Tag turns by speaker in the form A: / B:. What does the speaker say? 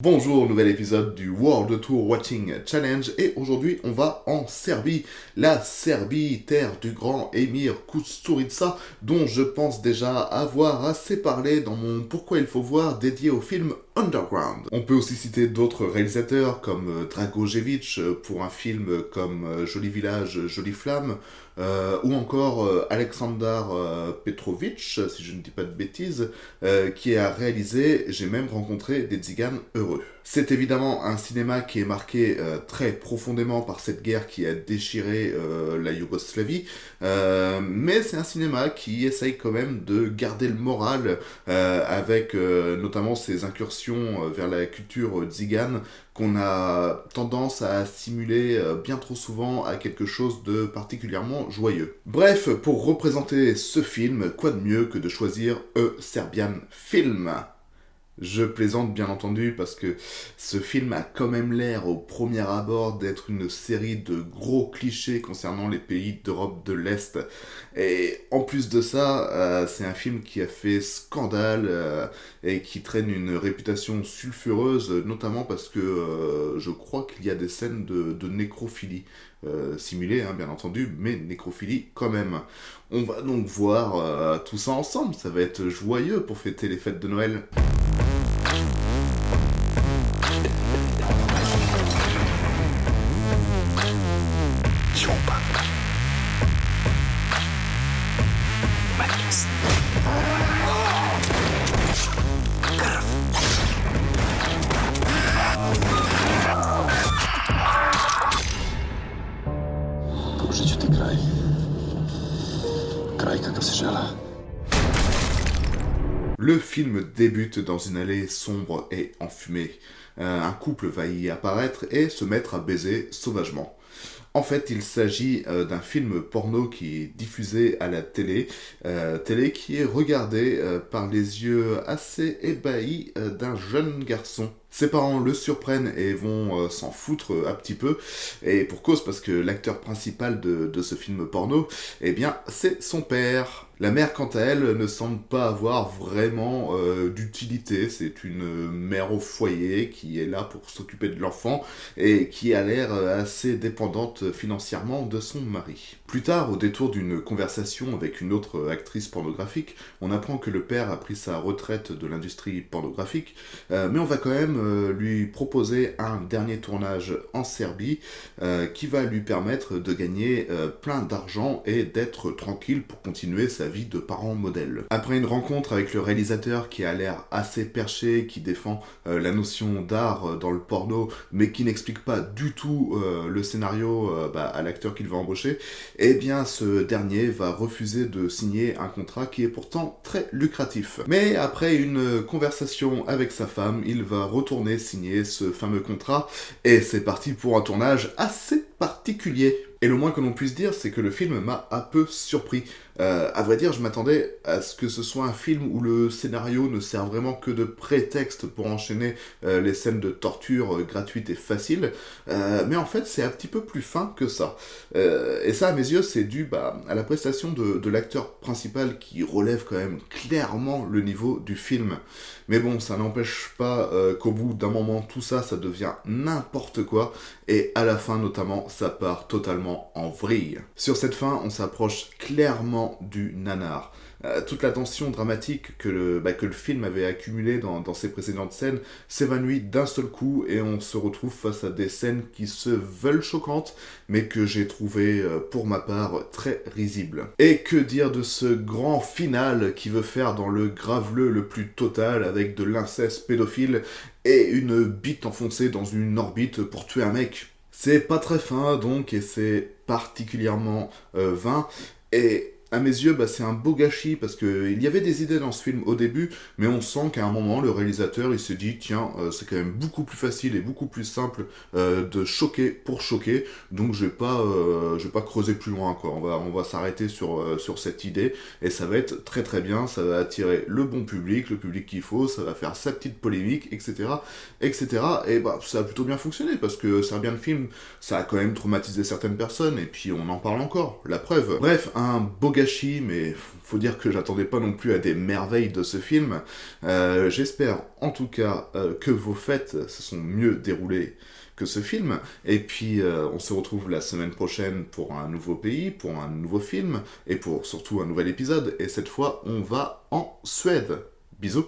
A: Bonjour, nouvel épisode du World Tour Watching Challenge et aujourd'hui on va en Serbie, la Serbie, terre du grand émir Kusturica dont je pense déjà avoir assez parlé dans mon Pourquoi il faut voir dédié au film Underground. On peut aussi citer d'autres réalisateurs comme Dragojevic pour un film comme Joli Village, Jolie Flamme, ou encore Aleksandar Petrovic, si je ne dis pas de bêtises, qui a réalisé J'ai même rencontré des tziganes heureux. C'est évidemment un cinéma qui est marqué très profondément par cette guerre qui a déchiré la Yougoslavie, mais c'est un cinéma qui essaye quand même de garder le moral avec notamment ses incursions vers la culture tzigane qu'on a tendance à assimiler bien trop souvent à quelque chose de particulièrement joyeux. Bref, pour représenter ce film, quoi de mieux que de choisir A Serbian Film ? Je plaisante bien entendu parce que ce film a quand même l'air au premier abord d'être une série de gros clichés concernant les pays d'Europe de l'Est. Et en plus de ça, c'est un film qui a fait scandale et qui traîne une réputation sulfureuse, notamment parce que je crois qu'il y a des scènes de nécrophilie. Simulée, hein, bien entendu, mais nécrophilie quand même. On va donc voir tout ça ensemble, ça va être joyeux pour fêter les fêtes de Noël.
B: Pružit ću ti kraj. Kraj kakav si želeo.
A: Le film débute dans une allée sombre et enfumée. Un couple va y apparaître et se mettre à baiser sauvagement. En fait, il s'agit d'un film porno qui est diffusé à la télé qui est regardé par les yeux assez ébahis d'un jeune garçon. Ses parents le surprennent et vont s'en foutre un petit peu, et pour cause parce que l'acteur principal de ce film porno, eh bien, c'est son père. La mère, quant à elle, ne semble pas avoir vraiment d'utilité. C'est une mère au foyer qui est là pour s'occuper de l'enfant et qui a l'air assez dépendante financièrement de son mari. Plus tard, au détour d'une conversation avec une autre actrice pornographique, on apprend que le père a pris sa retraite de l'industrie pornographique, mais on va quand même lui proposer un dernier tournage en Serbie qui va lui permettre de gagner plein d'argent et d'être tranquille pour continuer sa vie de parent modèle. Après une rencontre avec le réalisateur qui a l'air assez perché, qui défend la notion d'art dans le porno, mais qui n'explique pas du tout le scénario à l'acteur qu'il va embaucher, eh bien ce dernier va refuser de signer un contrat qui est pourtant très lucratif. Mais après une conversation avec sa femme, il va retourner signer ce fameux contrat, et c'est parti pour un tournage assez particulier. Et le moins que l'on puisse dire, c'est que le film m'a un peu surpris. À vrai dire, je m'attendais à ce que ce soit un film où le scénario ne sert vraiment que de prétexte pour enchaîner les scènes de torture gratuites et faciles, mais en fait, c'est un petit peu plus fin que ça. Et ça, à mes yeux, c'est dû à la prestation de l'acteur principal qui relève quand même clairement le niveau du film. Mais bon, ça n'empêche pas qu'au bout d'un moment, tout ça, ça devient n'importe quoi, et à la fin, notamment, ça part totalement en vrille. Sur cette fin, on s'approche clairement du nanar. Toute la tension dramatique que le film avait accumulée dans ses précédentes scènes s'évanouit d'un seul coup et on se retrouve face à des scènes qui se veulent choquantes mais que j'ai trouvé pour ma part très risibles. Et que dire de ce grand final qui veut faire dans le graveleux le plus total avec de l'inceste pédophile et une bite enfoncée dans une orbite pour tuer un mec. C'est pas très fin donc et c'est particulièrement vain et à mes yeux, c'est un beau gâchis parce qu'il y avait des idées dans ce film au début, mais on sent qu'à un moment, le réalisateur, il s'est dit, tiens, c'est quand même beaucoup plus facile et beaucoup plus simple de choquer pour choquer, donc je vais pas creuser plus loin, quoi. On va s'arrêter sur cette idée, et ça va être très très bien, ça va attirer le bon public, le public qu'il faut, ça va faire sa petite polémique, etc., etc., et ça a plutôt bien fonctionné, parce que Serbian Film, ça a quand même traumatisé certaines personnes, et puis on en parle encore, la preuve. Bref, un beau gâchis, mais faut dire que j'attendais pas non plus à des merveilles de ce film. J'espère en tout cas que vos fêtes se sont mieux déroulées que ce film. Et puis on se retrouve la semaine prochaine pour un nouveau pays, pour un nouveau film, et pour surtout un nouvel épisode. Et cette fois, on va en Suède. Bisous.